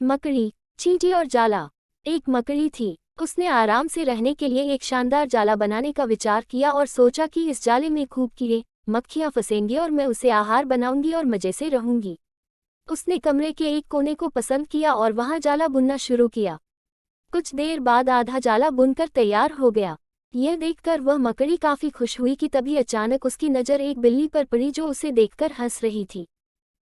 मकड़ी, चींटी और जाला। एक मकड़ी थी। उसने आराम से रहने के लिए एक शानदार जाला बनाने का विचार किया और सोचा कि इस जाले में खूब कीड़े मक्खियां फंसेंगे और मैं उसे आहार बनाऊंगी और मजे से रहूंगी। उसने कमरे के एक कोने को पसंद किया और वहां जाला बुनना शुरू किया। कुछ देर बाद आधा जाला बुनकर तैयार हो गया। यह देखकर वह मकड़ी काफी खुश हुई कि तभी अचानक उसकी नज़र एक बिल्ली पर पड़ी जो उसे देखकर हंस रही थी।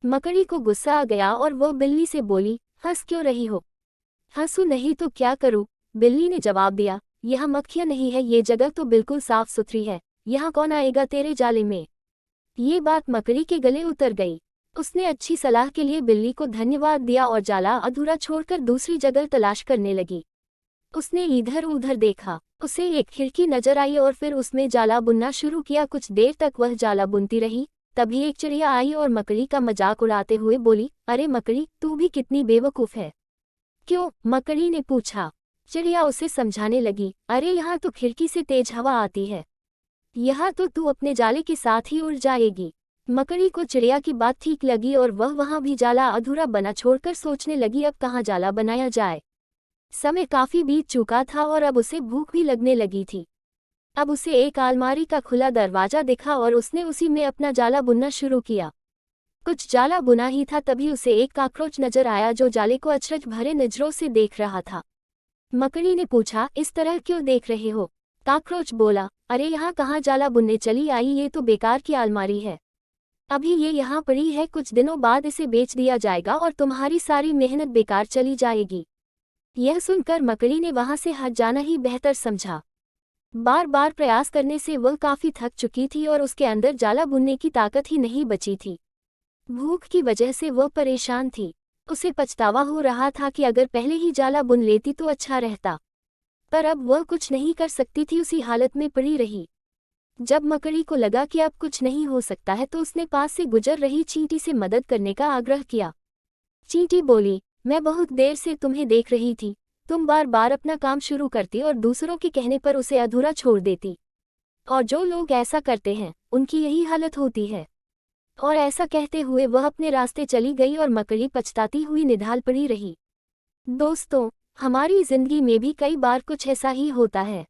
मकड़ी को गुस्सा आ गया और वह बिल्ली से बोली, हंस क्यों रही हो? हंसू नहीं तो क्या करूं? बिल्ली ने जवाब दिया, यह मक्खियां नहीं है, ये जगह तो बिल्कुल साफ सुथरी है, यहाँ कौन आएगा तेरे जाले में? ये बात मकड़ी के गले उतर गई। उसने अच्छी सलाह के लिए बिल्ली को धन्यवाद दिया और जाला अधूरा छोड़कर दूसरी जगह तलाश करने लगी। उसने इधर उधर देखा, उसे एक खिड़की नजर आई और फिर उसमें जाला बुनना शुरू किया। कुछ देर तक वह जाला बुनती रही। तभी एक चिड़िया आई और मकड़ी का मजाक उड़ाते हुए बोली, अरे मकड़ी, तू भी कितनी बेवकूफ है। क्यों? मकड़ी ने पूछा। चिड़िया उसे समझाने लगी, अरे यहाँ तो खिड़की से तेज हवा आती है, यहाँ तो तू अपने जाले के साथ ही उड़ जाएगी। मकड़ी को चिड़िया की बात ठीक लगी और वह वहाँ भी जाला अधूरा बना छोड़कर सोचने लगी, अब कहाँ जाला बनाया जाए। समय काफी बीत चुका था और अब उसे भूख भी लगने लगी थी। अब उसे एक अलमारी का खुला दरवाजा दिखा और उसने उसी में अपना जाला बुनना शुरू किया। कुछ जाला बुना ही था तभी उसे एक कॉकरोच नजर आया जो जाले को अचरज भरे नजरों से देख रहा था। मकड़ी ने पूछा, इस तरह क्यों देख रहे हो? कॉकरोच बोला, अरे यहाँ कहाँ जाला बुनने चली आई, ये तो बेकार की अलमारी है। अभी ये यहाँ पड़ी है, कुछ दिनों बाद इसे बेच दिया जाएगा और तुम्हारी सारी मेहनत बेकार चली जाएगी। यह सुनकर मकड़ी ने वहां से हट जाना ही बेहतर समझा। बार बार प्रयास करने से वह काफी थक चुकी थी और उसके अंदर जाला बुनने की ताकत ही नहीं बची थी। भूख की वजह से वह परेशान थी। उसे पछतावा हो रहा था कि अगर पहले ही जाला बुन लेती तो अच्छा रहता, पर अब वह कुछ नहीं कर सकती थी, उसी हालत में पड़ी रही। जब मकड़ी को लगा कि अब कुछ नहीं हो सकता है तो उसने पास से गुजर रही चींटी से मदद करने का आग्रह किया। चींटी बोली, मैं बहुत देर से तुम्हें देख रही थी, तुम बार बार अपना काम शुरू करती और दूसरों के कहने पर उसे अधूरा छोड़ देती, और जो लोग ऐसा करते हैं उनकी यही हालत होती है। और ऐसा कहते हुए वह अपने रास्ते चली गई और मकड़ी पछताती हुई निढाल पड़ी रही। दोस्तों, हमारी जिंदगी में भी कई बार कुछ ऐसा ही होता है।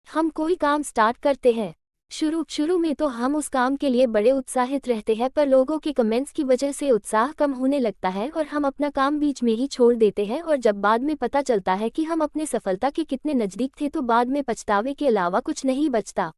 हम कोई काम स्टार्ट करते हैं, शुरू में तो हम उस काम के लिए बड़े उत्साहित रहते हैं, पर लोगों के कमेंट्स की वजह से उत्साह कम होने लगता है और हम अपना काम बीच में ही छोड़ देते हैं। और जब बाद में पता चलता है कि हम अपने सफलता के कितने नज़दीक थे तो बाद में पछतावे के अलावा कुछ नहीं बचता।